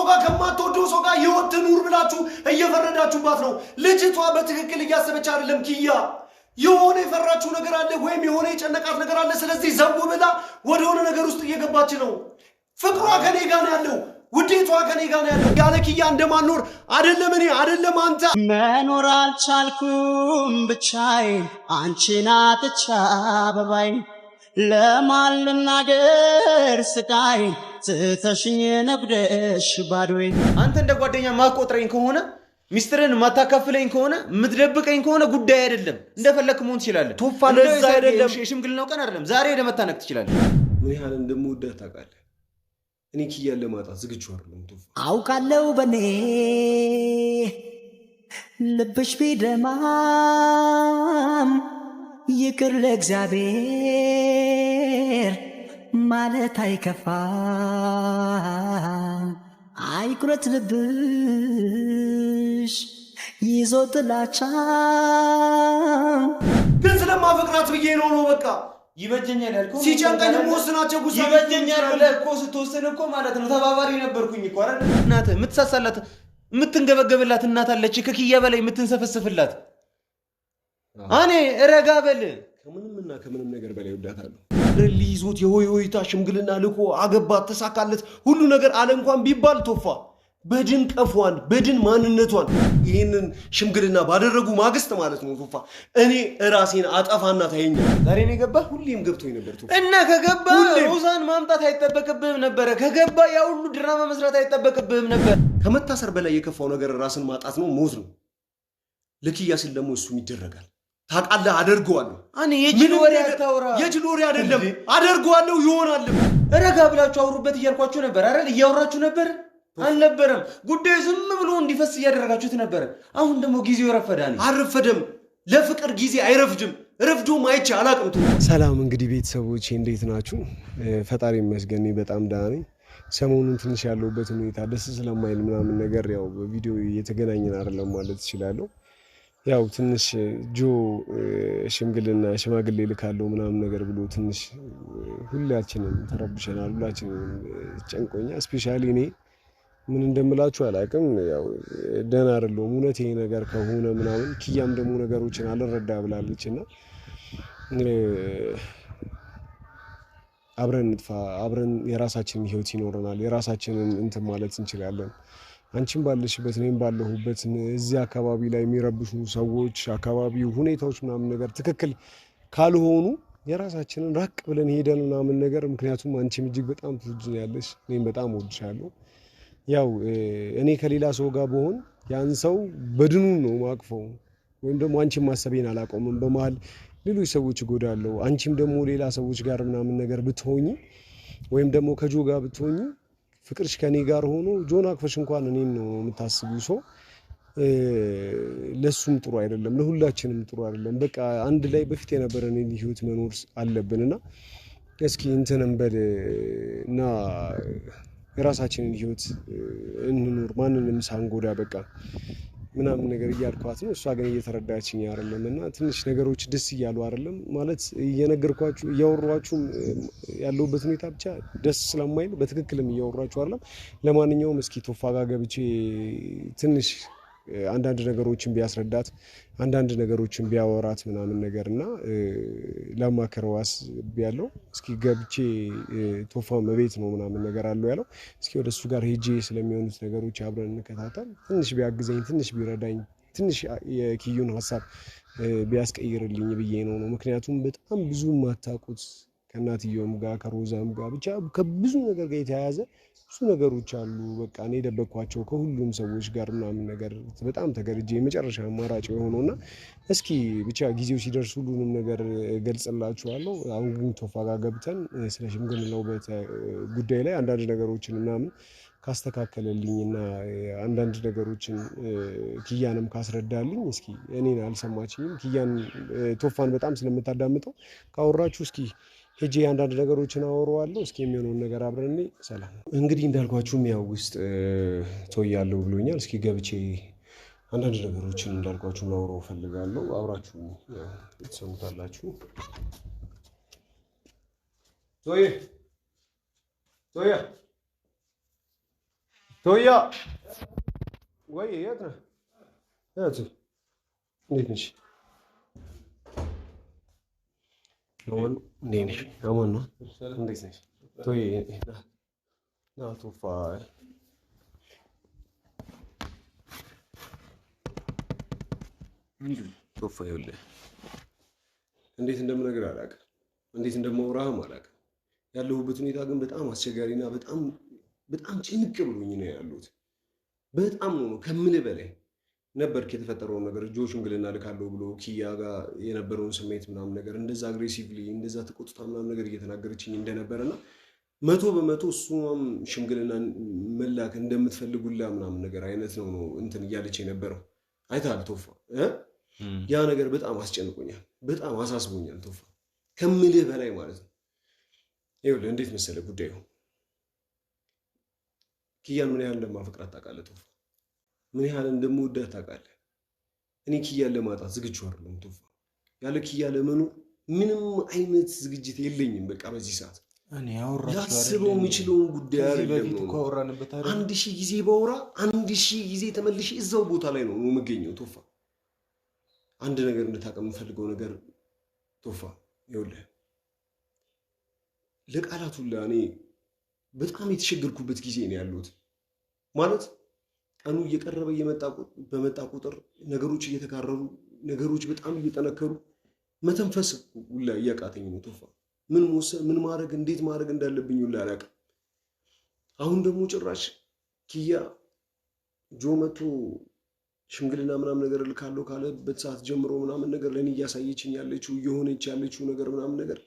ሰው ጋር ከማትወደው ሰው ጋር ህይወት ትኑር ብላችሁ እየፈረዳችሁባት ነው። ልጅቷ በትክክል እያሰበች አይደለም ኪያ። የሆነ የፈራችሁ ነገር አለ ወይም የሆነ የጨነቃት ነገር አለ። ስለዚህ ዘው ብላ ወደሆነ ነገር ውስጥ እየገባች ነው። ፍቅሯ ከኔ ጋር ነው ያለው፣ ውዴቷ ከኔ ጋር ነው ያለው። ያለ ኪያ እንደማንኖር አይደለም እኔ አይደለም አንተ መኖር አልቻልኩም ብቻዬን አንቺን አጥቻ አበባዬን ለማን ልናገር ስቃዬን ትተሽኝ ነግደሽ ባዶዬን። አንተ እንደ ጓደኛ ማቆጥረኝ ከሆነ ሚስጥርን ማታካፍለኝ ከሆነ ምትደብቀኝ ከሆነ ጉዳይ አይደለም። እንደፈለክ መሆን ትችላለህ። ቶፋ ለዛ አይደለም ሽምግልናው ቀን አይደለም። ዛሬ ለመታነቅ ትችላለህ። ምን ያህል እንደምወዳት ታውቃለህ። እኔ ኪያን ለማጣት ዝግጁ አይደለም ቶፋ። አውቃለሁ በኔ ልብሽ ቢደማም ይቅር ለእግዚአብሔር ማለት አይከፋ። አይኩረት ልብሽ ይዞ ጥላቻ ግን ስለማፈቅራት ብዬ ነው በቃ ይበጀኛል ያልኩ ሲጨንቀኝ ወስናቸው ጉሳ ይበጀኛል ብለህ እኮ ስትወስን እኮ ማለት ነው ተባባሪ ነበርኩኝ እኮ አይደል? እናትህ የምትሳሳላት የምትንገበገብላት እናት አለች ከኪያ በላይ የምትንሰፈስፍላት። እኔ ረጋ በል ከምንም ነገር በላይ ወዳታለሁ። ሊይዞት የሆይ ሆይታ ሽምግልና ልኮ አገባት ተሳካለት ሁሉ ነገር አለ እንኳን ቢባል ቶፋ በድን ቀፏን በድን ማንነቷን ይህንን ሽምግልና ባደረጉ ማግስት ማለት ነው ቶፋ እኔ ራሴን አጠፋና ታየኛል። ዛሬ ነው የገባ ሁሌም ገብቶኝ ነበር ቶፋ። እና ከገባ ሮዛን ማምጣት አይጠበቅብህም ነበር። ከገባ ያ ሁሉ ድራማ መስራት አይጠበቅብህም ነበር። ከመታሰር በላይ የከፋው ነገር ራስን ማጣት ነው፣ ሞት ነው። ለኪያ ሲል ደግሞ እሱም ይደረጋል። ታውቃለህ፣ አደርገዋለሁ። እኔ የጅል ወሬ አታውራ። የጅል ወሬ አይደለም፣ አደርገዋለሁ፣ ይሆናል። ረጋ ብላችሁ አውሩበት እያልኳችሁ ነበር አይደል? እያወራችሁ ነበር አልነበረም? ጉዳዩ ዝም ብሎ እንዲፈስ እያደረጋችሁት ነበር። አሁን ደግሞ ጊዜው ረፈዳል። አልረፈደም። ለፍቅር ጊዜ አይረፍድም። ረፍዶም አይቼ አላቅም። ሰላም እንግዲህ ቤተሰቦቼ እንዴት ናችሁ? ፈጣሪ ይመስገን በጣም ደህና ነኝ። ሰሞኑን ትንሽ ያለሁበት ሁኔታ ደስ ስለማይል ምናምን ነገር ያው በቪዲዮ እየተገናኘን አይደለም ማለት እችላለሁ። ያው ትንሽ ጆ ሽምግልና ሽማግሌ ልካለው ምናምን ነገር ብሎ ትንሽ ሁላችንም ተረብሸናል። ሁላችንም ጨንቆኛ ስፔሻሊ እኔ ምን እንደምላችሁ አላውቅም። ያው ደህና አይደለሁም እውነት ይሄ ነገር ከሆነ ምናምን። ኪያም ደግሞ ነገሮችን አልረዳ ብላለችና አብረን እንጥፋ፣ አብረን የራሳችንን ህይወት ይኖረናል፣ የራሳችንን እንትን ማለት እንችላለን። አንቺም ባለሽበት እኔም ባለሁበት እዚህ አካባቢ ላይ የሚረብሹ ሰዎች አካባቢው ሁኔታዎች ምናምን ነገር ትክክል ካልሆኑ የራሳችንን ራቅ ብለን ሄደን ምናምን ነገር ምክንያቱም አንቺም እጅግ በጣም ትወጂኛለሽ፣ እኔም በጣም እወድሻለሁ። ያው እኔ ከሌላ ሰው ጋር ብሆን ያን ሰው በድኑን ነው ማቅፈው ወይም ደግሞ አንቺም ማሰቤን አላቆምም። በመሀል ሌሎች ሰዎች እጎዳለሁ። አንቺም ደግሞ ሌላ ሰዎች ጋር ምናምን ነገር ብትሆኚ ወይም ደግሞ ከጆ ጋር ብትሆኚ ፍቅርሽ ከኔ ጋር ሆኖ ጆን አቅፈሽ እንኳን እኔን ነው የምታስቢው። ሰው ለሱም ጥሩ አይደለም፣ ለሁላችንም ጥሩ አይደለም። በቃ አንድ ላይ በፊት የነበረን ህይወት መኖር አለብንና እስኪ እንትንም በል እና የራሳችንን ህይወት እንኖር ማንንም ሳንጎዳ በቃ ምናምን ነገር እያልኳት ነው። እሷ ግን እየተረዳችኝ አይደለም እና ትንሽ ነገሮች ደስ እያሉ አይደለም ማለት እየነገርኳችሁ እያወሯችሁ ያለሁበት ሁኔታ ብቻ ደስ ስለማይል በትክክልም እያወሯችሁ አይደለም። ለማንኛውም እስኪ ቶፋ ጋር ገብቼ ትንሽ አንዳንድ ነገሮችን ቢያስረዳት አንዳንድ ነገሮችን ቢያወራት ምናምን ነገርና ለማከረዋስ ቢያለው እስኪ ገብቼ ቶፋ መቤት ነው ምናምን ነገር አለው ያለው። እስኪ ወደሱ ጋር ሄጄ ስለሚሆኑት ነገሮች አብረን እንከታተል። ትንሽ ቢያግዘኝ፣ ትንሽ ቢረዳኝ፣ ትንሽ የኪዩን ሀሳብ ቢያስቀይርልኝ ብዬ ነው። ምክንያቱም በጣም ብዙ ማታውቁት ከእናትየውም ጋር ከሮዛም ጋር ብቻ ከብዙ ነገር ጋር የተያያዘ ብዙ ነገሮች አሉ። በቃ እኔ ደበቅኳቸው ከሁሉም ሰዎች ጋር ምናምን ነገር በጣም ተገርጄ የመጨረሻ አማራጭ የሆነውና እስኪ ብቻ ጊዜው ሲደርስ ሁሉንም ነገር ገልጽላችኋለሁ። አሁን ግን ቶፋ ጋር ገብተን ስለ ሽምግልናው ጉዳይ ላይ አንዳንድ ነገሮችን ምናምን ካስተካከለልኝና አንዳንድ ነገሮችን ኪያንም ካስረዳልኝ እስኪ እኔን አልሰማችኝም። ኪያን ቶፋን በጣም ስለምታዳምጠው ካወራችሁ እስኪ ሄጄ አንዳንድ ነገሮችን አወራዋለሁ። እስኪ የሚሆነውን ነገር አብረን ሰላም። እንግዲህ እንዳልኳችሁም ያው ውስጥ ተወያለሁ ብሎኛል። እስኪ ገብቼ አንዳንድ ነገሮችን እንዳልኳችሁ ላወራው ፈልጋለሁ። አብራችሁ ትሰሙታላችሁ። ዞዬ ቶያ ወይ የት ነህ? እንዴት ነሽ? እንዴት ነሽ? አማን ነው። እንዴት ነሽ? ቶዬ ና ቶፋ ቶፋ ይኸውልህ እንዴት እንደምነግርህ አላውቅም፣ እንዴት እንደማወራህም አላውቅም። ያለሁበት ሁኔታ ግን በጣም አስቸጋሪና በጣም ጭንቅ ብሎኝ ነው ያሉት። በጣም ነው ከምልህ በላይ ነበርክ የተፈጠረውን ነገር ጆ ሽምግልና ልካለሁ ብሎ ኪያ ጋር የነበረውን ስሜት ምናምን ነገር እንደዛ አግሬሲቭሊ እንደዛ ተቆጥታ ምናምን ነገር እየተናገረችኝ እንደነበረና 100% እሷም ሽምግልና መላክ እንደምትፈልጉላ ምናምን ነገር አይነት ነው እንትን እያለች የነበረው አይተሃል ቶፋ። ያ ነገር በጣም አስጨንቆኛል፣ በጣም አሳስቦኛል ቶፋ ከምልህ በላይ ማለት ነው። ይኸውልህ እንዴት መሰለህ ጉዳዩ ኪያን ምን ያህል እንደማፈቅራት ታውቃለህ ቶፋ፣ ምን ያህል እንደምወዳት ታውቃለህ። እኔ ኪያን ለማጣት ዝግጁ አይደለሁም ቶፋ። ያለ ኪያ ለመኖር ምንም አይነት ዝግጅት የለኝም። በቃ በዚህ ሰዓት ላስበው የምችለውን ጉዳይ አይደለም። 1000 ጊዜ ባወራ 1000 ጊዜ ተመልሼ እዛው ቦታ ላይ ነው የምገኘው ቶፋ። አንድ ነገር እንድታውቅ የምፈልገው ነገር ቶፋ ይኸውልህ ለቃላት ሁላ እኔ በጣም የተቸገርኩበት ጊዜ ነው ያሉት። ማለት ቀኑ እየቀረበ በመጣ ቁጥር ነገሮች እየተካረሩ ነገሮች በጣም እየጠነከሩ መተንፈስ ሁላ እያቃተኝ ነው ቶፋ። ምን መወሰን ምን ማድረግ እንዴት ማድረግ እንዳለብኝ ሁላ አላውቅም። አሁን ደግሞ ጭራሽ ኪያ ጆ መቶ ሽምግልና ምናምን ነገር ልካለሁ ካለበት ሰዓት ጀምሮ ምናምን ነገር ለእኔ እያሳየችኝ ያለችው እየሆነች ያለችው ነገር ምናምን ነገር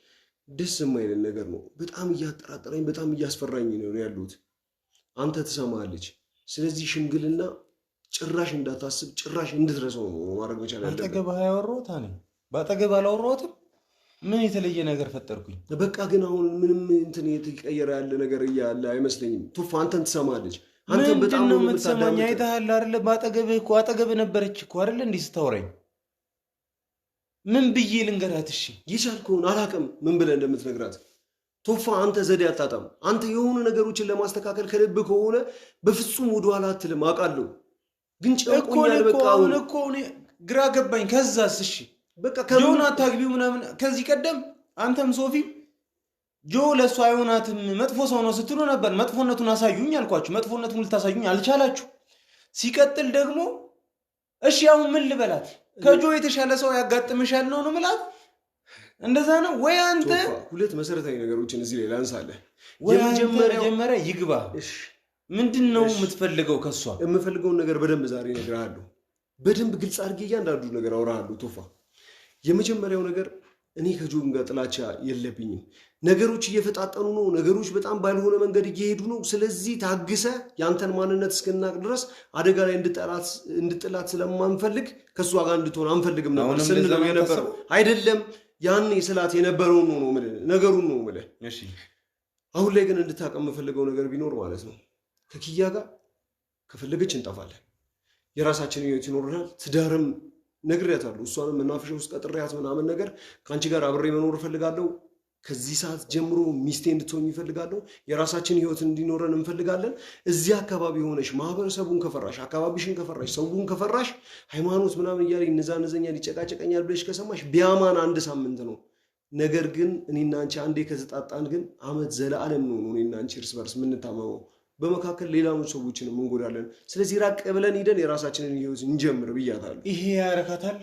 ደስ የማይልን ነገር ነው። በጣም እያጠራጠረኝ በጣም እያስፈራኝ ነው ያሉት። አንተ ትሰማለች። ስለዚህ ሽምግልና ጭራሽ እንዳታስብ ጭራሽ እንድትረሳው ነው ማድረግ መቻል ያለብህ። አጠገብህ ያወራሁት እኔ በአጠገብህ አላወራሁትም። ምን የተለየ ነገር ፈጠርኩኝ? በቃ ግን አሁን ምንም እንትን የተቀየረ ያለ ነገር እያለ አይመስለኝም ቶፋ። አንተን ትሰማለች። አንተ በጣም ነው የምትሰማኝ። አይተሃል አይደለ? በአጠገብህ እኮ አጠገብህ ነበረች እኮ አይደለ? እንዲህ ስታወራኝ ምን ብዬ ልንገራት? እሺ የቻልከውን አላውቅም ምን ብለህ እንደምትነግራት ቶፋ። አንተ ዘዴ አታጣም። አንተ የሆኑ ነገሮችን ለማስተካከል ከልብ ከሆነ በፍጹም ወደኋላ አትልም አውቃለሁ። ግን ጨቆኛል። በቃ አሁን እኮ ግራ ገባኝ። ከዛስ? እሺ በቃ ጆን አታግቢው ምናምን። ከዚህ ቀደም አንተም ሶፊ ጆ ለእሱ አይሆናትም መጥፎ ሰው ነው ስትሉ ነበር። መጥፎነቱን አሳዩኝ አልኳችሁ። መጥፎነቱን ልታሳዩኝ አልቻላችሁ። ሲቀጥል ደግሞ እሺ አሁን ምን ልበላት? ከጆ የተሻለ ሰው ያጋጥምሻል ነው ምላት? እንደዛ ነው ወይ? አንተ ሁለት መሰረታዊ ነገሮችን እዚህ ላይ ላንሳለህ። የመጀመሪያ ይግባ። ምንድን ነው የምትፈልገው ከሷ? የምፈልገውን ነገር በደንብ ዛሬ እነግርሃለሁ። በደንብ ግልጽ አድርጌ እያንዳንዱ ነገር አወራሃለሁ ቶፋ። የመጀመሪያው ነገር እኔ ከጆን ጋር ጥላቻ የለብኝም። ነገሮች እየፈጣጠኑ ነው። ነገሮች በጣም ባልሆነ መንገድ እየሄዱ ነው። ስለዚህ ታግሰ ያንተን ማንነት እስክናቅ ድረስ አደጋ ላይ እንድጥላት ስለማንፈልግ ከእሷ ጋር እንድትሆን አንፈልግም ነበር ስንለው የነበረው አይደለም። ያኔ ስላት የነበረውን ነው የምልህ፣ ነገሩን ነው የምልህ። አሁን ላይ ግን እንድታውቅ የምፈልገው ነገር ቢኖር ማለት ነው ከኪያ ጋር ከፈለገች እንጠፋለን። የራሳችን ህይወት ይኖርናል። ትዳርም ነግሬያታለሁ። እሷንም መናፈሻ ውስጥ ቀጥሬያት ምናምን ነገር ከአንቺ ጋር አብሬ መኖር እፈልጋለሁ። ከዚህ ሰዓት ጀምሮ ሚስቴ እንድትሆኝ እፈልጋለሁ። የራሳችን ህይወት እንዲኖረን እንፈልጋለን። እዚህ አካባቢ ሆነሽ ማህበረሰቡን ከፈራሽ፣ አካባቢሽን ከፈራሽ፣ ሰውን ከፈራሽ፣ ሃይማኖት ምናምን እያለ ይነዛነዘኛል ይጨቃጨቀኛል ብለሽ ከሰማሽ ቢያማን 1 ሳምንት ነው። ነገር ግን እኔና አንቺ አንዴ ከተጣጣን ግን አመት ዘለዓለም ነው እኔና አንቺ እርስ በርስ የምንታመመው። በመካከል ሌላውን ሰዎችንም እንጎዳለን። ስለዚህ ራቅ ብለን ሂደን የራሳችንን ህይወት እንጀምር ብያታለሁ። ይሄ ያረካታል።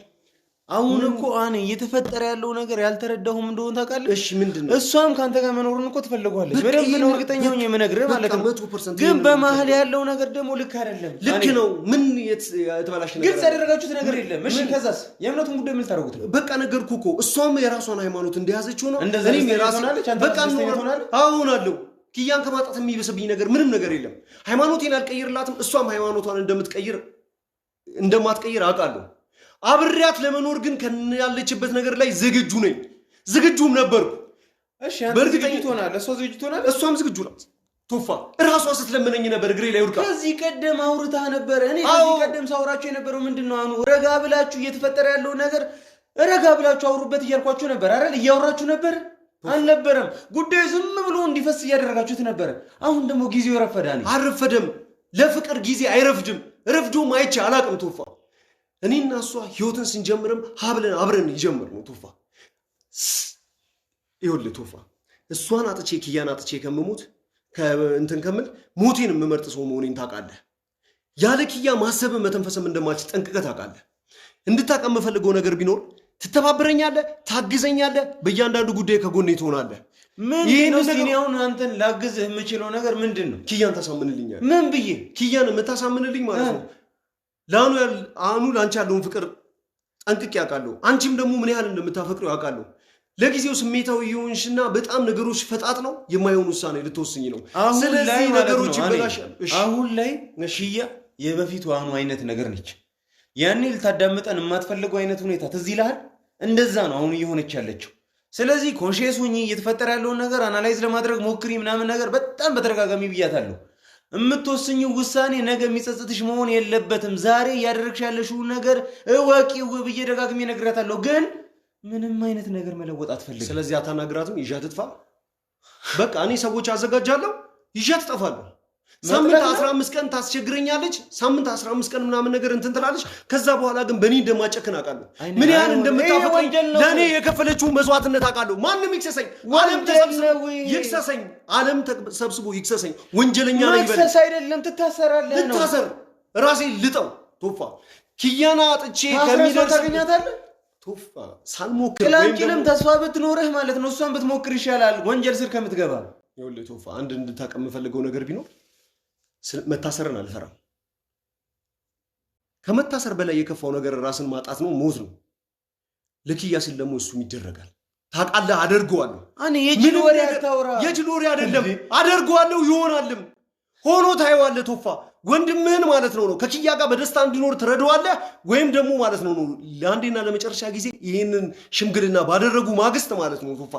አሁን እኮ እኔ እየተፈጠረ ያለው ነገር ያልተረዳሁም እንደሆነ ታውቃለህ። እሺ ምንድነው? እሷም ካንተ ጋር መኖርን እኮ ትፈልጓለች። በደንብ ነው እርግጠኛ ሆኜ የምነግርህ ማለት ነው። ግን በመሀል ያለው ነገር ደግሞ ልክ አይደለም። ልክ ነው። ምን የተበላሽ ነገር ግልጽ ያደረጋችሁት ነገር የለም። እሺ ከዛስ የእምነቱን ጉዳይ ምን ታደርጉት ነው? በቃ ነገርኩህ እኮ እሷም የራሷን ሃይማኖት እንደያዘችው ነው። እኔም የራሴን በቃ አሁን አለው ኪያን ከማጣት የሚበስብኝ ነገር ምንም ነገር የለም። ሃይማኖቴን አልቀይርላትም። እሷም ሃይማኖቷን እንደማትቀይር አውቃለሁ። አብሬያት ለመኖር ግን ያለችበት ነገር ላይ ዝግጁ ነኝ። ዝግጁም ነበርኩ። እሺ አንተ ዝግጁ ትሆናለህ፣ እሷ ዝግጁ ትሆናለህ። እሷም ዝግጁ ናት። ቶፋ እራሷ ስትለምነኝ ነበር እግሬ ላይ ወድቃ። ከዚህ ቀደም አውርታ ነበር። እኔ ከዚህ ቀደም ሳውራችሁ የነበረው ምንድነው? አሁን ረጋ ብላችሁ እየተፈጠረ ያለው ነገር ረጋ ብላችሁ አውሩበት እያልኳችሁ ነበር አይደል? እያወራችሁ ነበር አልነበረም? ጉዳዩ ዝም ብሎ እንዲፈስ እያደረጋችሁት ነበር። አሁን ደግሞ ጊዜው ረፈዳኒ። አልረፈደም። ለፍቅር ጊዜ አይረፍድም ረፍዶም አይቼ አላቅም ቶፋ እኔና እሷ ህይወትን ስንጀምርም ሀብለን አብረን ይጀምር ነው ቶፋ ይኸውልህ ቶፋ እሷን አጥቼ ኪያን አጥቼ ከምሞት ከእንትን ከምል ሞቴን የምመርጥ ሰው መሆኔን ታውቃለህ ያለ ኪያ ማሰብ መተንፈስም እንደማልችል ጠንቅቀህ ታውቃለህ እንድታውቅ የምፈልገው ነገር ቢኖር ትተባበረኛለህ ታግዘኛለህ በእያንዳንዱ ጉዳይ ከጎኔ ትሆናለህ ይሄን ሲኒያውን አንተን ላግዝህ የምችለው ነገር ምንድነው ኪያን ታሳምንልኛለህ ምን ብዬ ኪያን የምታሳምንልኝ ማለት ነው ለአኑ ላንቺ ያለውን ፍቅር ጠንቅቄ ያውቃለሁ አንቺም ደግሞ ምን ያህል እንደምታፈቅረው ያውቃለሁ ለጊዜው ስሜታዊ ይሆንሽና በጣም ነገሮች ፈጣጥ ነው የማይሆን ውሳኔ ልትወስኝ ነው ስለዚህ ነገሮች ይበላሻል አሁን ላይ ኪያ የበፊቱ አኑ አይነት ነገር ነች ያኔ ልታዳምጠን የማትፈልገው አይነት ሁኔታ ትዝ ይልሃል እንደዛ ነው አሁን እየሆነች ያለችው ስለዚህ ኮንሺየስ ሁኚ እየተፈጠረ ያለውን ነገር አናላይዝ ለማድረግ ሞክሪ ምናምን ነገር በጣም በተረጋጋሚ ብያታለሁ የምትወስኚው ውሳኔ ነገ የሚጸጽትሽ መሆን የለበትም ዛሬ ያደረግሽ ያለሽው ነገር እወቂው ብዬ ደጋግሜ ነግራታለሁ ግን ምንም አይነት ነገር መለወጥ አትፈልግም ስለዚህ አታናግራትም ይዣት ትጥፋ በቃ እኔ ሰዎች አዘጋጃለሁ ይዣት ትጠፋለሁ ሳምንት 15 ቀን ታስቸግረኛለች ሳምንት 15 ቀን ምናምን ነገር እንትን ትላለች ከዛ በኋላ ግን በእኔ እንደማጨክን አውቃለሁ ምን ያህል እንደምታፈቅረኝ ለእኔ የከፈለችውን መስዋዕትነት አውቃለሁ ማንም ይክሰሰኝ ዓለም ተሰብስቦ ይክሰሰኝ ወንጀለኛ ነኝ ይበል መክሰስ አይደለም ትታሰራለህ ነው ልታሰር ራሴ ልጠው ቶፋ ኪያና አጥቼ ከሚደርስ ታገኛታለህ ቶፋ ሳልሞክር ክላንኪንም ተስፋ ብትኖርህ ማለት ነው እሷን ብትሞክር ይሻላል ወንጀል ስር ከምትገባ ይኸውልህ ቶፋ አንድ እንድታውቅ የምፈልገው ነገር ቢኖር መታሰርን አልፈራም ከመታሰር በላይ የከፋው ነገር ራስን ማጣት ነው ሞት ነው ለኪያ ሲል ደግሞ እሱም ይደረጋል ታውቃለህ አደርገዋለሁ እኔ የጅል ወሬ አታውራ የጅል ወሬ አይደለም አደርገዋለሁ ይሆናልም ሆኖ ታይዋለህ ቶፋ ወንድምህን ማለት ነው ከኪያ ጋር በደስታ እንዲኖር ትረዳዋለህ ወይም ደግሞ ማለት ነው ለአንዴና ለመጨረሻ ጊዜ ይሄንን ሽምግልና ባደረጉ ማግስት ማለት ነው ቶፋ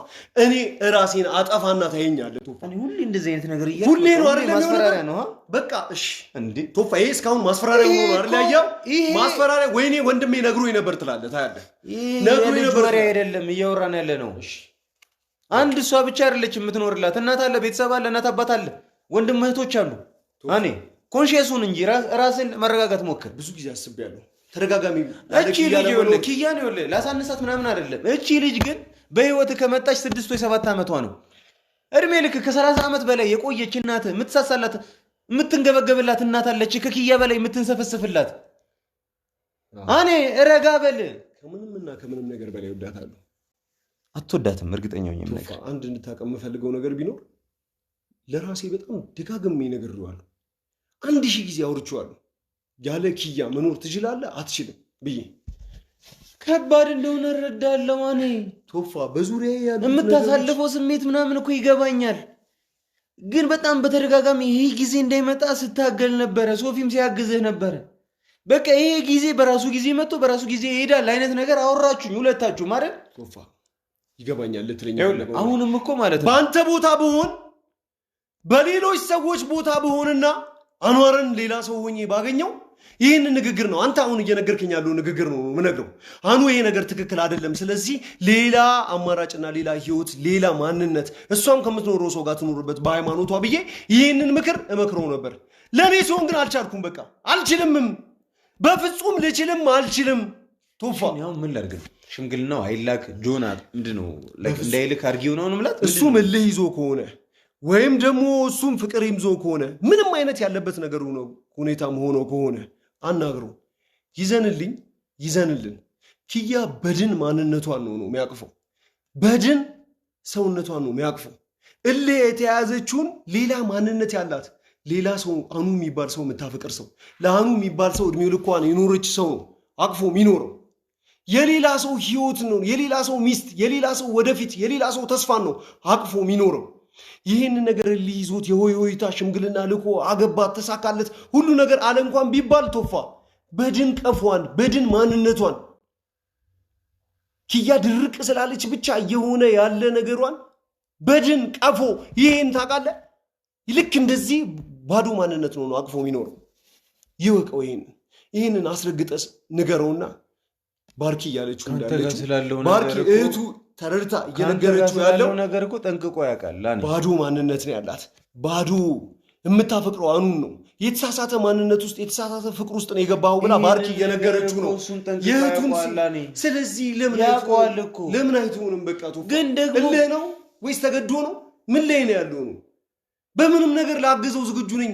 እኔ ራሴን አጠፋና ታየኛለህ ቶፋ እኔ ሁሌ እንደዚህ አይነት ነገር ሁሌ ነው አይደል ማስፈራሪያ ነው በቃ እሺ እንዴ ቶፋ ይሄ እስካሁን ማስፈራሪያ ሆኖ አይደል ያያው ማስፈራሪያ ወይኔ ወንድሜ ነግሮኝ ነበር ትላለህ ታያለህ ነግሮኝ ነበር አይደለም እያወራን ያለ ነው እሺ አንድ እሷ ብቻ አይደለች የምትኖርላት እናት አለ ቤተሰብ አለ እናት አባት አለ ወንድም እህቶች አሉ እኔ ኮንሺየሱን እንጂ ራስን መረጋጋት ሞክር ብዙ ጊዜ አስቤያለሁ ተረጋጋሚ እቺ ልጅ ኪያን ይወለ ላሳነሳት ምናምን አይደለም እቺ ልጅ ግን በህይወት ከመጣች 6 ወይ 7 አመቷ ነው እድሜ ልክ ከ30 አመት በላይ የቆየች እናት የምትሳሳላት የምትንገበገብላት እናት አለች ከኪያ በላይ የምትንሰፈስፍላት እኔ ረጋ በል ከምንም ነገር በላይ ወዳታለሁ አትወዳትም እርግጠኛ ነኝ ነገር አንድ እንድታቀም የምፈልገው ነገር ቢኖር ለራሴ በጣም ደጋግሜ ነግሬዋለሁ 1000 ጊዜ አውርቼዋለሁ ያለ ኪያ መኖር ትችላለህ አትችልም ብዬ ከባድ እንደሆነ እረዳለሁ እኔ ቶፋ በዙሪያዬ ያሉት የምታሳልፈው ስሜት ምናምን እኮ ይገባኛል ግን በጣም በተደጋጋሚ ይሄ ጊዜ እንዳይመጣ ስታገል ነበር ሶፊም ሲያግዝህ ነበር በቃ ይሄ ጊዜ በራሱ ጊዜ መጥቶ በራሱ ጊዜ ይሄዳል አይነት ነገር አወራችሁኝ ሁለታችሁ ማለት ቶፋ ይገባኛል ለትለኛ አሁንም እኮ ማለት ነው በአንተ ቦታ ብሆን በሌሎች ሰዎች ቦታ ብሆንና አንዋርን ሌላ ሰው ሆኜ ባገኘው ይህን ንግግር ነው አንተ አሁን እየነገርከኝ ያለው ንግግር ነው ምነግረው አኑ ይሄ ነገር ትክክል አይደለም ስለዚህ ሌላ አማራጭና ሌላ ህይወት ሌላ ማንነት እሷም ከምትኖረው ሰው ጋር ትኖርበት በሃይማኖቷ ብዬ ይህንን ምክር እመክረው ነበር ለኔ ሲሆን ግን አልቻልኩም በቃ አልችልምም በፍጹም ልችልም አልችልም ቶፋ ያው ምን ላድርግ ሽምግልናው አይላክ ጆና ምንድነው እንዳይልክ አርጊው ነው ማለት እሱ ምልህ ይዞ ከሆነ ወይም ደግሞ እሱም ፍቅር ይምዞ ከሆነ ምንም አይነት ያለበት ነገር ነው ሁኔታም ሆኖ ከሆነ አናግሮ ይዘንልን ኪያ በድን ማንነቷን ነው የሚያቅፈው በድን ሰውነቷን ነው የሚያቅፈው እልህ የተያዘችውን ሌላ ማንነት ያላት ሌላ ሰው አኑ የሚባል ሰው የምታፈቅር ሰው ለአኑ የሚባል ሰው እድሜው ልኳን የኖረች ሰው ነው አቅፎ የሚኖረው የሌላ ሰው ህይወት ነው የሌላ ሰው ሚስት የሌላ ሰው ወደፊት የሌላ ሰው ተስፋን ነው አቅፎ የሚኖረው ይህን ነገር ሊይዞት የሆይታ ሽምግልና ልኮ አገባት ተሳካለት ሁሉ ነገር አለ እንኳን ቢባል ቶፋ በድን ቀፏን በድን ማንነቷን ኪያ ድርቅ ስላለች ብቻ የሆነ ያለ ነገሯን በድን ቀፎ ይሄን ታውቃለህ ልክ እንደዚህ ባዶ ማንነት ነው አቅፎ የሚኖረው ይወቀው ይሄንን አስረግጠስ ንገረውና ባርኪ ያለችው እንዳለች ባርኪ እህቱ ተረድታ እየነገረችው ያለው ነገር እኮ ጠንቅቆ ያውቃል ባዶ ማንነት ነው ያላት ባዶ የምታፈቅረው አኑን ነው የተሳሳተ ማንነት ውስጥ የተሳሳተ ፍቅር ውስጥ ነው የገባው ብላ ባርኪ እየነገረችው ነው የእህቱን። ስለዚህ ለምን አይተውንም? በቃ ግን ደግሞ ነው ወይስ ተገዶ ነው? ምን ላይ ነው ያለው ነው? በምንም ነገር ላገዘው ዝግጁ ነኝ።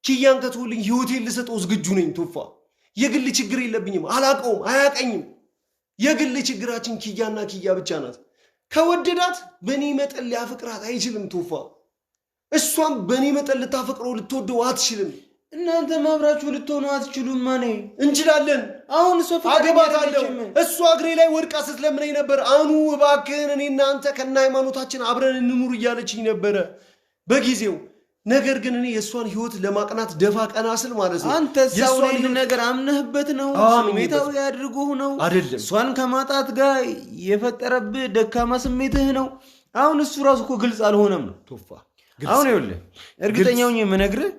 ኪያን ከተውልኝ ህይወቴን ልሰጠው ዝግጁ ነኝ። ቶፋ የግል ችግር የለብኝም። አላቀውም፣ አያቀኝም። የግል ችግራችን ኪያና ኪያ ብቻ ናት። ከወደዳት በእኔ መጠን ሊያፈቅራት አይችልም ቶፋ። እሷም በእኔ መጠን ልታፈቅረው ልትወደው አትችልም። እናንተ ማብራችሁ ልትሆኑ አትችሉም። ማኔ እንችላለን። አሁን እሷ አገባታለሁ። እሷ እግሬ ላይ ወድቃ ስትለምነኝ ነበር። አኑ እባክህን እኔ እናንተ ከነ ሃይማኖታችን አብረን እንኑር እያለችኝ ነበረ በጊዜው። ነገር ግን እኔ የእሷን ህይወት ለማቅናት ደፋ ቀና ስል ማለት ነው። አንተ ሰውን ነገር አምነህበት ነው? ስሜታዊ ያድርጉህ ነው አይደለም? እሷን ከማጣት ጋር የፈጠረብህ ደካማ ስሜትህ ነው። አሁን እሱ ራሱ እኮ ግልጽ አልሆነም ነው ቶፋ። አሁን ይኸውልህ እርግጠኛውን የምነግርህ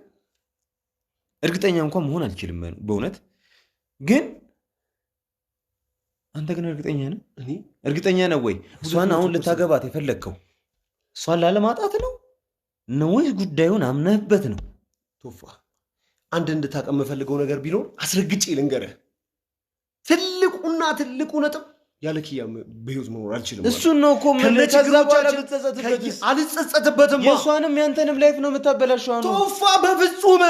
እርግጠኛ እንኳን መሆን አልችልም በእውነት ግን አንተ ግን እርግጠኛ ነህ? እኔ እርግጠኛ ነህ ወይ እሷን አሁን ልታገባት የፈለግከው እሷን ላለማጣት ነው ወይስ ጉዳዩን አምነህበት ነው? ቶፋ አንድ እንድታውቅ የምፈልገው ነገር ቢኖር አስረግጬ ልንገርህ፣ ትልቁና ትልቁ ነጥብ ያለ ኪያ በህይወት መኖር አልችልም። እሱን ነው እኮ ከዛ በኋላ ብትጸጸትበትስ? አልጸጸትበትም። የእሷንም ያንተንም ላይፍ ነው የምታበላሸው። ቶፋ በፍጹም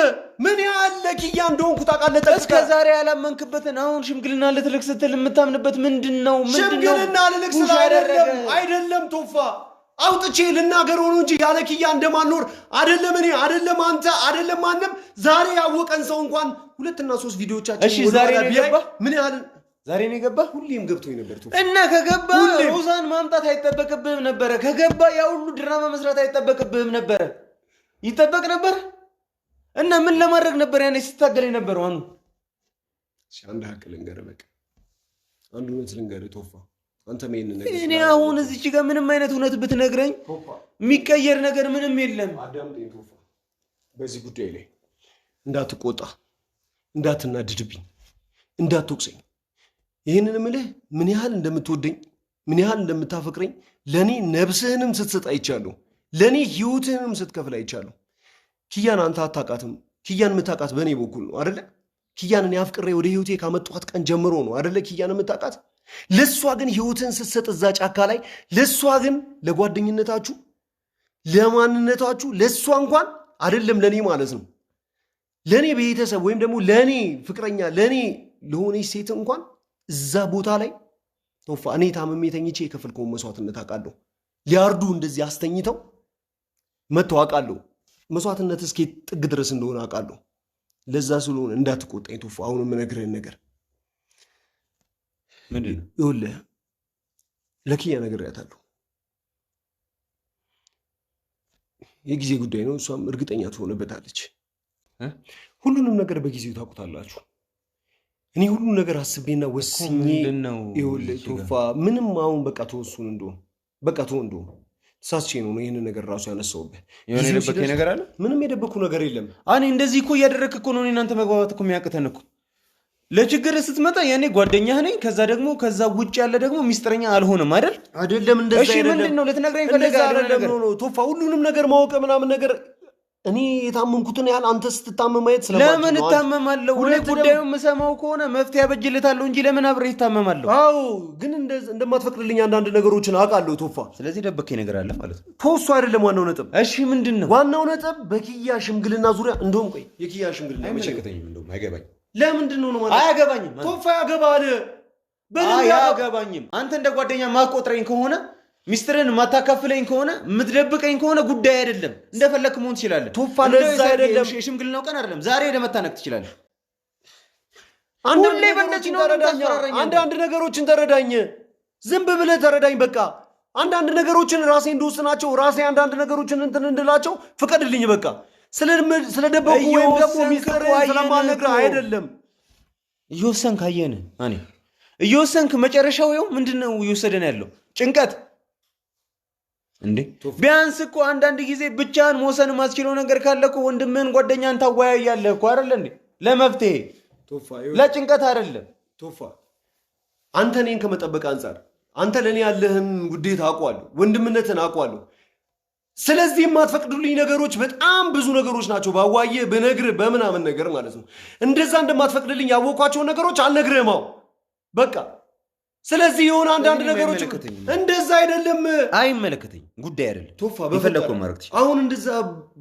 ምን ያህል ለኪያ እንደሆንኩ ታውቃለህ? እስከ ዛሬ ያላመንክበትን አሁን ሽምግልና ልትልክ ስትል የምታምንበት ምንድን ነው? ሽምግልና ልልክ ስለ አይደለም ቶፋ አውጥቼ ልናገር ሆኖ እንጂ ያለ ኪያ እንደማንኖር አይደለም። እኔ አይደለም አንተ አይደለም ማንም ዛሬ ያወቀን ሰው እንኳን 2 እና 3 ቪዲዮቻችን እሺ ዛሬ ነው የገባህ? ምን ያህል ዛሬ ነው የገባህ? ሁሌም ገብቶኝ ነበር ቶፋ። እና ከገባህ ሮዛን ማምጣት አይጠበቅብህም ነበረ። ከገባህ ያ ሁሉ ድራማ መስራት አይጠበቅብህም ነበረ። ይጠበቅ ነበር። እና ምን ለማድረግ ነበር ያኔ ስታገለኝ ነበር? ዋኑ አንድ ሀቅ ልንገርህ፣ በቃ አንድ እውነት ልንገርህ ቶፋ። አንተ ምን ነገር እኔ አሁን እዚች ጋር ምንም አይነት እውነት ብትነግረኝ የሚቀየር ነገር ምንም የለም። አዳምጠኝ ቶፋ፣ በዚህ ጉዳይ ላይ እንዳትቆጣ፣ እንዳትናድድብኝ፣ እንዳትወቅሰኝ። ይህንን እምልህ ምን ያህል እንደምትወደኝ ምን ያህል እንደምታፈቅረኝ ለእኔ ነብስህንም ስትሰጥ አይቻለሁ። ለእኔ ህይወትህንም ስትከፍል አይቻለሁ። ኪያን አንተ አታውቃትም። ኪያን የምታውቃት በእኔ በኩል ነው አደለ? ኪያን እኔ አፍቅሬ ወደ ህይወቴ ካመጣኋት ቀን ጀምሮ ነው አደለ ኪያን የምታውቃት? ለእሷ ግን ህይወትን ስትሰጥ እዛ ጫካ ላይ ለእሷ ግን ለጓደኝነታችሁ ለማንነታችሁ ለእሷ እንኳን አይደለም ለእኔ ማለት ነው ለእኔ ቤተሰብ ወይም ደግሞ ለእኔ ፍቅረኛ ለእኔ ለሆነች ሴት እንኳን እዛ ቦታ ላይ ቶፋ እኔ ታምሜ ተኝቼ የከፈልከውን መስዋዕትነት አውቃለሁ። ሊያርዱ እንደዚህ አስተኝተው መተው አውቃለሁ። መስዋዕትነት እስከ ጥግ ድረስ እንደሆነ አውቃለሁ። ለዛ ስለሆነ እንዳትቆጣኝ ቶፋ። አሁን የምነግርህን ነገር ምንድን ነው? ይኸውልህ ለኪያ ነግሬያታለሁ። የጊዜ ጉዳይ ነው። እሷም እርግጠኛ ትሆንበታለች። ሁሉንም ነገር በጊዜው ታውቁታላችሁ። እኔ ሁሉም ነገር አስቤና ወስኜ ይኸውልህ ቶፋ ምንም አሁን በቃ ተወሱን እንደሆነ በቃ ተወው እንደሆነ ሳስቼ ነው ይህንን ነገር ራሱ ያነሳውብህ። የሆነ የደበከኝ ነገር አለ? ምንም የደበኩ ነገር የለም። እኔ እንደዚህ እኮ እያደረግክ እኮ ነው እናንተ መግባባት እኮ የሚያቅተን እኮ። ለችግር ስትመጣ ያኔ ጓደኛህ ነኝ፣ ከዛ ደግሞ ከዛ ውጭ ያለ ደግሞ ሚስጥረኛ አልሆነም አይደል? አይደለም እንደዛ አይደለም። እሺ ምንድን ነው ልትነግረኝ ፈልገህ? ቶፋ ሁሉንም ነገር ማወቅ ምናምን ነገር እኔ የታመምኩትን ያህል አንተ ስትታመም ማየት ስለማለት ነው። ለምን እታመማለሁ? ጉዳዩ የምሰማው ከሆነ መፍትሄ አበጅልታለሁ እንጂ ለምን አብሬ እታመማለሁ? አዎ ግን እንደማትፈቅድልኝ አንዳንድ ነገሮችን አውቃለሁ ቶፋ። ስለዚህ ደበከኝ ነገር አለ ማለት ነው። ተወሱ አይደለም ዋናው ነጥብ። እሺ ምንድን ነው ዋናው ነጥብ? በኪያ ሽምግልና ዙሪያ እንደውም ቆይ የኪያ ሽምግልና አይመለከተኝም። እንደውም አይገባኝም። ለምንድን ነው ማለት? አያገባኝም ቶፋ ያገባል። አያገባኝም። አንተ እንደ ጓደኛ ማቆጥረኝ ከሆነ ሚስጥርን ማታካፍለኝ ከሆነ የምትደብቀኝ ከሆነ ጉዳይ አይደለም። እንደፈለክ መሆን ትችላለህ ቶፋ። ለዛ አይደለም የሽምግልናው ቀን አይደለም ዛሬ ለመታነቅ ትችላለህ። ሁሌ በእንደዚህ ነው አንዳንድ ነገሮችን ተረዳኝ። ዝም ብለህ ተረዳኝ በቃ። አንዳንድ ነገሮችን ራሴ እንደወስናቸው ራሴ አንዳንድ ነገሮችን እንትን እንድላቸው ፍቀድልኝ በቃ። ስለደበቁ ወይም ደግሞ ሚስጥር ስለማልነግርህ አይደለም። እየወሰንክ አየን እኔ እየወሰንክ መጨረሻው ይኸው ምንድነው እየወሰደን ያለው ጭንቀት እንዴ? ቢያንስ እኮ አንዳንድ ጊዜ ብቻህን መወሰን ማስችለው ነገር ካለ እኮ ወንድምህን ጓደኛን ታወያያለህ እኮ አይደል እንዴ? ለመፍትሄ ለጭንቀት አይደለም ቶፋ። አንተ እኔን ከመጠበቅ አንጻር አንተ ለእኔ ያለህን ውዴታ አውቀዋለሁ፣ ወንድምነትን አውቀዋለሁ። ስለዚህ የማትፈቅዱልኝ ነገሮች በጣም ብዙ ነገሮች ናቸው። ባዋየ በነግር በምናምን ነገር ማለት ነው። እንደዛ እንደማትፈቅድልኝ ያወኳቸውን ነገሮች አልነግርህም። በቃ ስለዚህ የሆነ አንዳንድ ነገሮች እንደዛ አይደለም። አይመለከተኝም፣ ጉዳይ አይደለም። ቶፋ በፈለኩ ማድረግ ትችላለህ። አሁን እንደዛ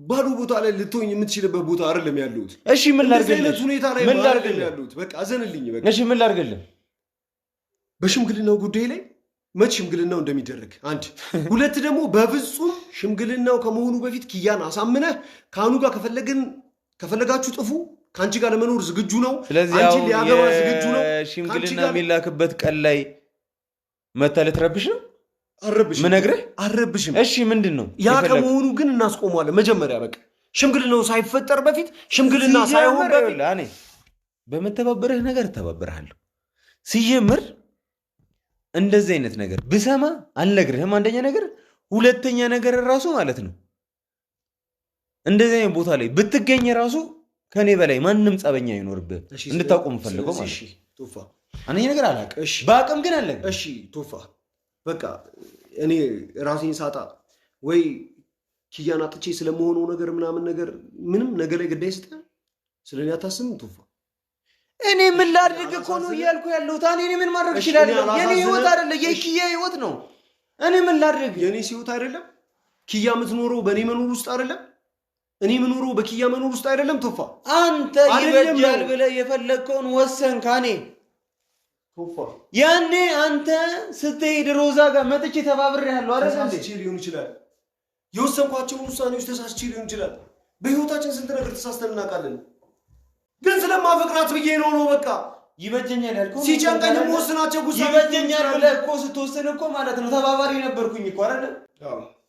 ባዶ ቦታ ላይ ልትሆኝ የምትችልበት ቦታ አይደለም ያለሁት። እሺ ምን ላድርግልህ? ሁኔታ ላይ ምን ላድርግልህ ያለሁት? በቃ አዘንልኝ። በቃ እሺ ምን ላድርግልህ? በሽምግልናው ጉዳይ ላይ መች ሽምግልናው እንደሚደረግ አንድ፣ ሁለት ደግሞ በፍጹም ሽምግልናው ከመሆኑ በፊት ኪያን አሳምነህ ከአኑ ጋር ከፈለጋችሁ ጥፉ፣ ከአንቺ ጋር ለመኖር ዝግጁ ነው፣ አንቺን ሊያገባ ዝግጁ ነው። ሽምግልና የሚላክበት ቀን ላይ መታ ልትረብሽ ነው? አረብሽም ምነግርህ አረብሽም። እሺ ምንድን ነው ያ ከመሆኑ ግን እናስቆመዋለን። መጀመሪያ በቃ ሽምግልናው ሳይፈጠር በፊት ሽምግልና ሳይሆን በፊት እኔ በመተባበርህ ነገር እተባበርሃለሁ። ሲጀምር እንደዚህ አይነት ነገር ብሰማ አልነግርህም። አንደኛ ነገር፣ ሁለተኛ ነገር ራሱ ማለት ነው እንደዚህ አይነት ቦታ ላይ ብትገኝ ራሱ ከኔ በላይ ማንም ጸበኛ አይኖርብህ። እንድታቆም ፈልገው ማለት ነው። ቶፋ አንደኛ ነገር አላውቅም፣ በአቅም ግን አለ። እሺ ቶፋ በቃ እኔ ራሴን ሳጣ ወይ ኪያን አጥቼ ስለመሆነው ነገር ምናምን ነገር ምንም ነገ ላይ ግዳይ ስጠ ስለኔ አታስብም ቶፋ? እኔ ምን ላድርግ እኮ ነው እያልኩ ያለሁት። እኔ ምን ማድረግ እችላለሁ? የኔ ህይወት አይደለ የኪያ ህይወት ነው። እኔ ምን ላድርግ? የኔ ህይወት አይደለም። ኪያ የምትኖረው በእኔ መኖር ውስጥ አይደለም። እኔ የምኖረው በኪያ መኖር ውስጥ አይደለም። ቶፋ አንተ ይበጃል ብለህ የፈለግከውን ወሰንክ። እኔ ቶፋ ያኔ አንተ ስትሄድ ሮዛ ጋር መጥቼ ተባብሬሃለሁ አይደል? ተሳስቼ ሊሆን ይችላል። የወሰንኳቸውን ውሳኔዎች ተሳስቼ ሊሆን ይችላል። በህይወታችን ስንት ነገር ተሳስተን እናውቃለን። ግን ስለማፈቅራት ብዬ ነው። በቃ ይበጀኛል ያልከው ሲጨንቀኝ ወስናቸው ጉሳ ይበጀኛል ብለህ እኮ ስትወስን እኮ ማለት ነው ተባባሪ ነበርኩኝ እኮ አይደል?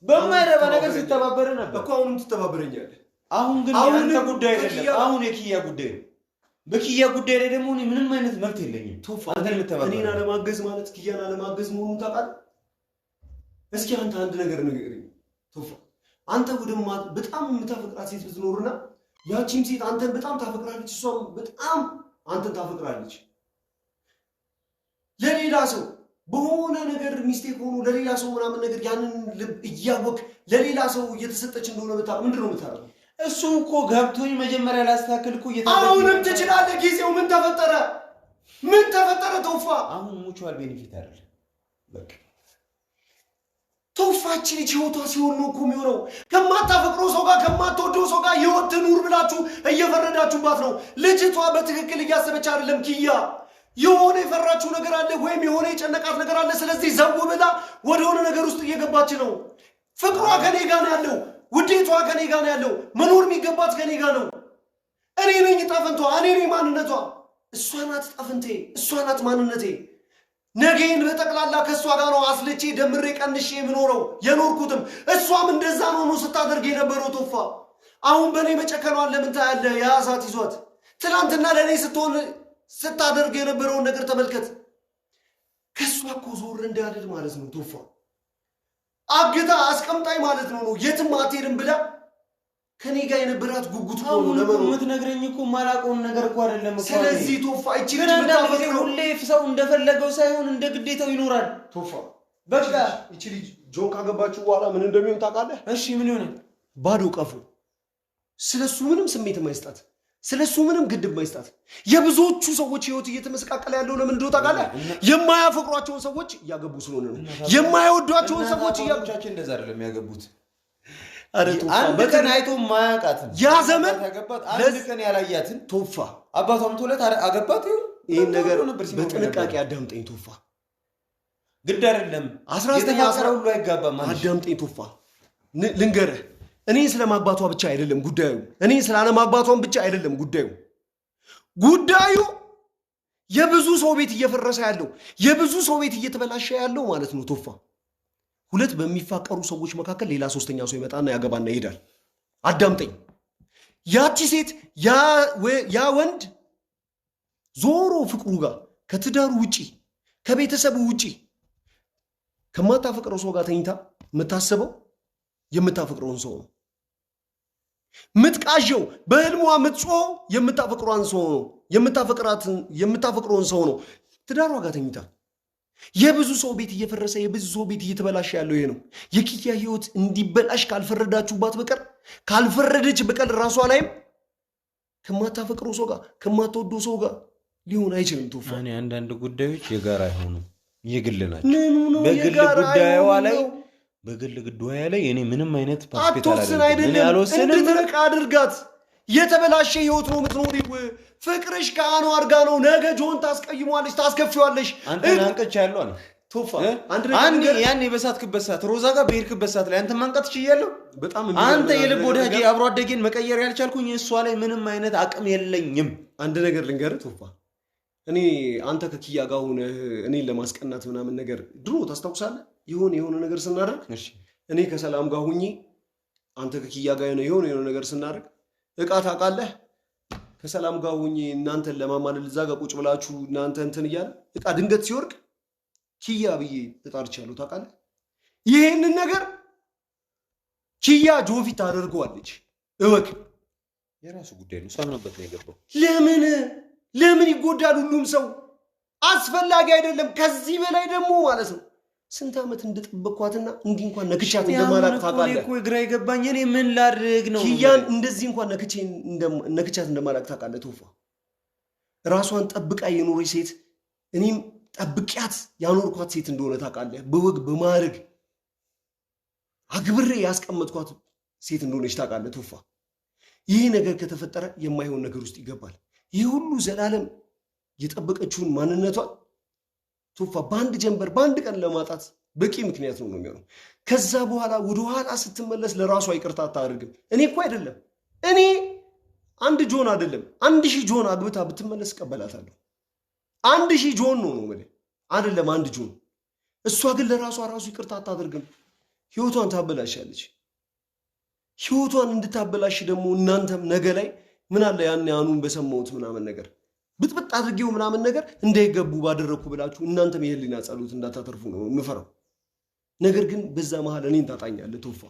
በማይረባ ነገር ስትተባበር ነበር እኮ። አሁንም ትተባበረኛለህ። አሁን ግን የአንተ ጉዳይ አይደለም። አሁን የኪያ ጉዳይ ነው። በኪያ ጉዳይ ላይ ደግሞ እኔ ምንም አይነት መብት የለኝም። እኔን አለማገዝ ማለት ኪያን አለማገዝ መሆኑን ታውቃለህ? እስኪ አንተ አንድ ነገር ንገረኝ ቶፋ። አንተ በጣም የምታፈቅራት ሴት ብትኖርና ያቺም ሴት አንተን በጣም ታፈቅራለች፣ እሷም በጣም አንተን ታፈቅራለች። ለሌላ ሰው በሆነ ነገር ሚስቴክ ሆኖ ለሌላ ሰው ምናምን ነገር ያንን ልብ እያወቅ ለሌላ ሰው እየተሰጠች እንደሆነ ምንድን ነው የምታደርገው? እሱ እኮ ገብቶኝ መጀመሪያ ላስተካክል እኮ አሁንም ትችላለህ። ጊዜው ምን ተፈጠረ ቶፋ? አሁን ሙቹዋል ቤኔፊት አይደል? በቃ ቶፋች ልጅ ህይወቷ ሲሆን ነው እኮ የሚሆነው። ከማታፈቅረው ሰው ጋር ከማትወደው ሰው ጋር ህይወት ትኑር ብላችሁ እየፈረዳችሁባት ነው። ልጅቷ በትክክል እያሰበች አይደለም። ኪያ የሆነ የፈራችው ነገር አለ ወይም የሆነ የጨነቃት ነገር አለ። ስለዚህ ዘው ብላ ወደሆነ ነገር ውስጥ እየገባች ነው። ፍቅሯ ከኔ ጋር ነው ያለው። ውዴቷ ከኔ ጋር ነው ያለው። መኖር የሚገባት ከኔ ጋር ነው። እኔ ነኝ ጣፈንቷ፣ እኔ ነኝ ማንነቷ። እሷ ናት ጣፈንቴ፣ እሷ ናት ማንነቴ። ነገን በጠቅላላ ከእሷ ጋር ነው አስልቼ ደምሬ ቀንሼ የምኖረው የኖርኩትም። እሷም እንደዛ ነው ስታደርግ የነበረው ቶፋ። አሁን በእኔ መጨከኗን ለምን ታያለህ? የያዛት ይዟት ትናንትና ለእኔ ስታደርግ የነበረውን ነገር ተመልከት። ከእሷ እኮ ዞር እንዳያደድ ማለት ነው ቶፋ። አግታ አስቀምጣኝ ማለት ነው። የትም አትሄድም ብላ ከኔ ጋር የነበራት ጉጉት ሆኖ ለምን የምትነግረኝ እኮ ማላውቀውን ነገር እኮ አይደለም እኮ። ስለዚህ ቶፋ እቺ ልጅ ሁሌ ሰው እንደፈለገው ሳይሆን እንደ ግዴታው ይኖራል ቶፋ። በቃ እቺ ልጅ ጆን ካገባችሁ በኋላ ምን እንደሚሆን ታውቃለህ? እሺ ምን ይሆናል? ባዶ ቀፎ። ስለሱ ምንም ስሜት የማይስጣት፣ ስለሱ ምንም ግድብ የማይስጣት። የብዙዎቹ ሰዎች ህይወት እየተመሰቃቀለ ያለው ለምን እንደሆነ ታውቃለህ? የማያፈቅሯቸውን ሰዎች እያገቡ ስለሆነ ነው። የማይወዷቸውን ሰዎች እያገቡቻችን እንደዛ አይደለም ያገቡት። አንድ ቀን አይቶ ማያውቃትን ያ ዘመን አንድ ቀን ያላያትን ቶፋ አባቷም ተወለት አገባት። ይህን ነገር በጥንቃቄ አዳምጠኝ ቶፋ። ግድ አይደለም 19 ሁሉ አይጋባም። አዳምጠኝ ቶፋ፣ ልንገርህ። እኔ ስለማግባቷ ብቻ አይደለም ጉዳዩ። እኔ ስላለማግባቷን ብቻ አይደለም ጉዳዩ። ጉዳዩ የብዙ ሰው ቤት እየፈረሰ ያለው፣ የብዙ ሰው ቤት እየተበላሸ ያለው ማለት ነው ቶፋ። ሁለት በሚፋቀሩ ሰዎች መካከል ሌላ ሶስተኛ ሰው ይመጣና ያገባና ይሄዳል። አዳምጠኝ። ያቺ ሴት ያ ወንድ ዞሮ ፍቅሩ ጋር ከትዳሩ ውጪ ከቤተሰቡ ውጪ ከማታፈቅረው ሰው ጋር ተኝታ የምታስበው የምታፈቅረውን ሰው ነው። ምትቃዠው በህልሟ ምትጮህ የምታፈቅሯን ሰው ነው። የምታፈቅረውን ሰው ነው። ትዳሯ ጋር ተኝታ የብዙ ሰው ቤት እየፈረሰ የብዙ ሰው ቤት እየተበላሸ ያለው ይሄ ነው። የኪያ ህይወት እንዲበላሽ ካልፈረዳችሁባት በቀር ካልፈረደች በቀር ራሷ ላይም ከማታፈቅረው ሰው ጋር ከማትወደው ሰው ጋር ሊሆን አይችልም። ቶፋ እኔ አንዳንድ ጉዳዮች የጋራ አይሆኑም፣ የግል ናቸው። በግል ጉዳዩ ላይ እኔ ምንም አይነት ፓስፖርት አይደለም እንድትረቃ አድርጋት። የተበላሸ ህይወት ነው የምትኖሪው። ፍቅርሽ ከአኗር ጋር ነው። ነገ ጆን ታስቀይሟለሽ፣ ታስከፊዋለሽ። አንተ አንቀች ያለው አለ ቶፋ አንዴ ያኔ በሳትክበት ሰዓት ሮዛ ጋር በሄድክበት ሰዓት ላይ አንተ ማንቀት ይችላልው። በጣም አንተ የልብ ወዳጄ አብሮ አደጌን መቀየር ያልቻልኩኝ እሷ ላይ ምንም አይነት አቅም የለኝም። አንድ ነገር ልንገርህ ቶፋ፣ እኔ አንተ ከኪያ ጋር ሆነ እኔን ለማስቀናት ምናምን ነገር ድሮ ታስታውሳለህ? የሆነ ነገር ስናደርግ እኔ ከሰላም ጋር ሁኚ አንተ ከኪያ ጋር የሆነ ነገር ስናደርግ እቃ ታውቃለህ፣ ከሰላም ጋር ሁኚ እናንተን ለማማለል እዛ ጋር ቁጭ ብላችሁ እናንተ እንትን እያለ እቃ ድንገት ሲወርቅ ኪያ ብዬ ተጣርቻለሁ ታውቃለህ። ይሄንን ነገር ኪያ ጆፊት ታደርገዋለች። እወቅ፣ የራሱ ጉዳይ ነው። ሳምነበት ነው የገባው። ለምን ይጎዳል ሁሉም ሰው? አስፈላጊ አይደለም። ከዚህ በላይ ደግሞ ማለት ነው ስንት ዓመት እንደጠበቅኳትና እንዲህ እንኳን ነክቻት እንደማላቅ ታውቃለህ እኮ። ግራ ይገባኝ እኔ ምን ላድርግ ነው። ኪያን እንደዚህ እንኳን ነክቻት እንደማላቅ ታውቃለህ ቶፋ። ራሷን ጠብቃ የኖረች ሴት እኔም ጠብቂያት ያኖርኳት ሴት እንደሆነ ታውቃለህ። በወግ በማዕረግ አግብሬ ያስቀመጥኳት ሴት እንደሆነች ታውቃለህ ቶፋ። ይህ ነገር ከተፈጠረ የማይሆን ነገር ውስጥ ይገባል። ይህ ሁሉ ዘላለም የጠበቀችውን ማንነቷን ቶፋ በአንድ ጀንበር በአንድ ቀን ለማጣት በቂ ምክንያት ነው የሚሆነው። ከዛ በኋላ ወደ ኋላ ስትመለስ ለራሷ ይቅርታ አታደርግም። እኔ እኮ አይደለም እኔ 1 ጆን አይደለም 1000 ጆን አግብታ ብትመለስ እቀበላታለሁ። 1000 ጆን ነው ማለት አይደለም 1 ጆን። እሷ ግን ለራሷ ራሱ ይቅርታ አታደርግም። ህይወቷን ታበላሻለች። ህይወቷን እንድታበላሽ ደግሞ እናንተም ነገ ላይ ምን አለ ያን ያኑን በሰማሁት ምናምን ነገር ብጥብጥ አድርጌው ምናምን ነገር እንዳይገቡ ባደረኩ ብላችሁ እናንተም የህሊና ጸሎት እንዳታተርፉ ነው የምፈራው። ነገር ግን በዛ መሃል እኔን ታጣኛለህ ቶፋ።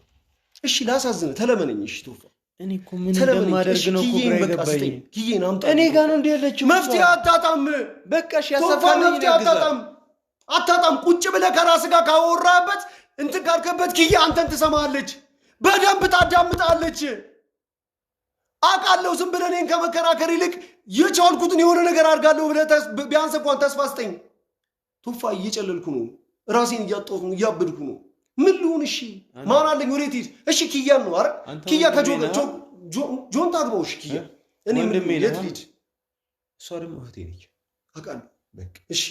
እሺ ላሳዝነ ተለመነኝ። እሺ ቶፋ እኔ እኮ ምን እንደማደርግ ነው እኮ ግራ ይገባኝ። ኪዬን አምጣ። እኔ ጋር ነው እንደያለችው መፍትሄ አታጣም። በቃ እሺ ያሰፋልኝ መፍትሄ አታጣም። ቁጭ ብለህ ከራስህ ጋር ካወራህበት እንትን ካልከበት ኪዬ አንተን ትሰማለች፣ በደንብ ታዳምጣለች። አውቃለሁ። ዝም ብለህ እኔን ከመከራከር ይልቅ የቻልኩትን የሆነ ነገር አድርጋለሁ ብለህ ቢያንስ እንኳን ተስፋ ስጠኝ ቶፋ። እየጨለልኩ ነው፣ ራሴን እያጣሁት ነው፣ እያበድኩ ነው። ምን ልሁን? እሺ ማን አለኝ? ወዴት ሂድ? እሺ ኪያን ነው አይደል? ኪያ ከጆን ታግባው። እሺ ኪያ እኔ ምን የት ልሂድ? እሷ ደግሞ እህቴ ነች አውቃለሁ። በቃ እሺ።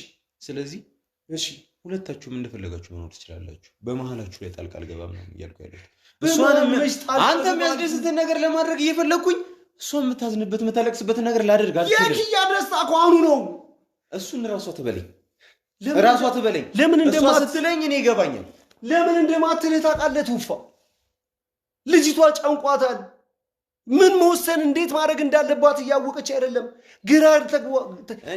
ስለዚህ እሺ ሁለታችሁም እንደፈለጋችሁ መኖር ትችላላችሁ። በመሃላችሁ ላይ ጣልቃ አልገባም ነው እያልኩ ያለሁት። እሷንም አንተ የሚያስደስትን ነገር ለማድረግ እየፈለግኩኝ እሷ የምታዝንበት የምታለቅስበትን ነገር ላደርግ አልችልም። የኪያ ደስታ እኮ አሁኑ ነው። እሱን ራሷ ትበለኝ፣ ራሷ ትበለኝ። ለምን ስትለኝ እኔ ይገባኛል። ለምን እንደማትልህ ታውቃለህ ቶፋ። ልጅቷ ጨንቋታል። ምን መወሰን እንዴት ማድረግ እንዳለባት እያወቀች አይደለም። ግራር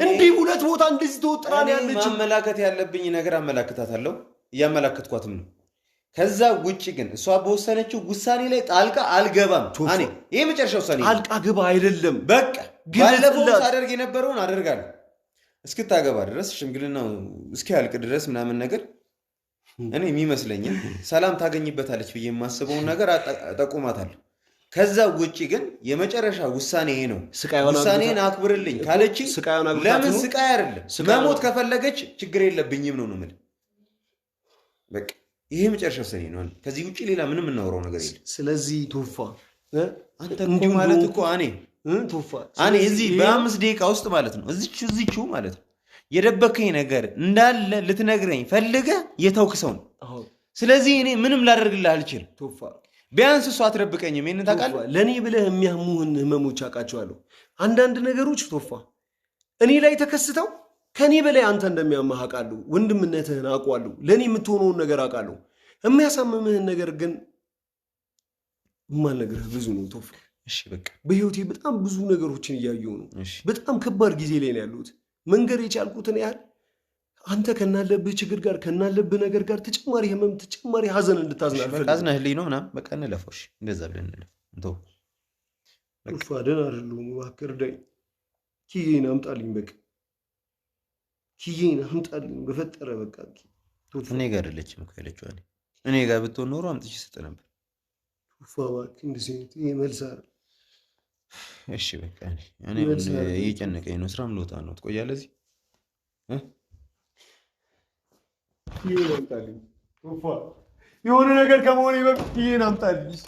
እንዲህ ሁለት ቦታ እንደዚህ ተወጥራ ነው ያለችው። ማመላከት ያለብኝ ነገር አመላክታታለሁ፣ እያመላከትኳትም ነው። ከዛ ውጪ ግን እሷ በወሰነችው ውሳኔ ላይ ጣልቃ አልገባም። እኔ ይሄ መጨረሻ ውሳኔ ጣልቃ ግባ አይደለም። በቃ ባለፈው ሳደርግ የነበረውን አደርጋለሁ እስክታገባ ድረስ ሽምግልናው እስኪያልቅ ድረስ ምናምን ነገር እኔ የሚመስለኝን ሰላም ታገኝበታለች ብዬ የማስበውን ነገር ጠቁማታለሁ። ከዛ ውጪ ግን የመጨረሻ ውሳኔ ነው። ውሳኔን አክብርልኝ ካለች ለምን ስቃይ አይደለም መሞት ከፈለገች ችግር የለብኝም ነው የምልህ። በቃ ይሄ መጨረሻ ውሳኔ ነው። ከዚህ ውጪ ሌላ ምንም የምናወራው ነገር የለም። ስለዚህ ቶፋ አንተ እኮ ማለት እኮ እኔ እዚህ በ5 ደቂቃ ውስጥ ማለት ነው እዚቹ ማለት ነው የደበከኝ ነገር እንዳለ ልትነግረኝ ፈልገህ የተውክ ሰው ነው። ስለዚህ እኔ ምንም ላደርግልህ አልችልም ቶፋ። ቢያንስ እሷ አትረብቀኝም። ይሄን ታውቃለህ። ለኔ ብለህ የሚያሙህን ህመሞች አውቃቸዋለሁ። አንዳንድ ነገሮች ቶፋ እኔ ላይ ተከስተው ከኔ በላይ አንተ እንደሚያማህ አውቃለሁ። ወንድምነትህን አውቃለሁ። ለኔ የምትሆነውን ነገር አውቃለሁ። የሚያሳምምህን ነገር ግን የማልነግርህ ብዙ ነው ቶፋ። እሺ በቃ በህይወቴ በጣም ብዙ ነገሮችን እያየሁ ነው። በጣም ከባድ ጊዜ ላይ ነው ያለሁት። መንገር የቻልኩትን ያህል አንተ ከናለብህ ችግር ጋር ከናለብህ ነገር ጋር ተጨማሪ ህመም ተጨማሪ ሀዘን እንድታዝን አልፈልግም። አዝነህልኝ ነው ምናምን በቃ እንለፈው። እሺ እንደዛ ብለን እንለፍ። እንተው ቶፋ። ደህና አይደለሁም፣ እባክህ እርዳኝ። ኪዬን አምጣልኝ በቃ ኪዬን አምጣልኝ በፈጠረ በቃ። እኔ ጋር አይደለችም እኮ ያለችው። እኔ ጋር ብትሆን ኖሮ አምጥቼ ስጥ ነበር። እባክህ እንደዚህ አይነት ይሄ መልስ አይደል? እሺ በቃ እኔ እየጨነቀኝ ነው። ስራም ልወጣ ነው። ትቆያለህ እዚህ? የሆነ ነገር ከመሆኔ በፊት ይሄን አምጣልኝ።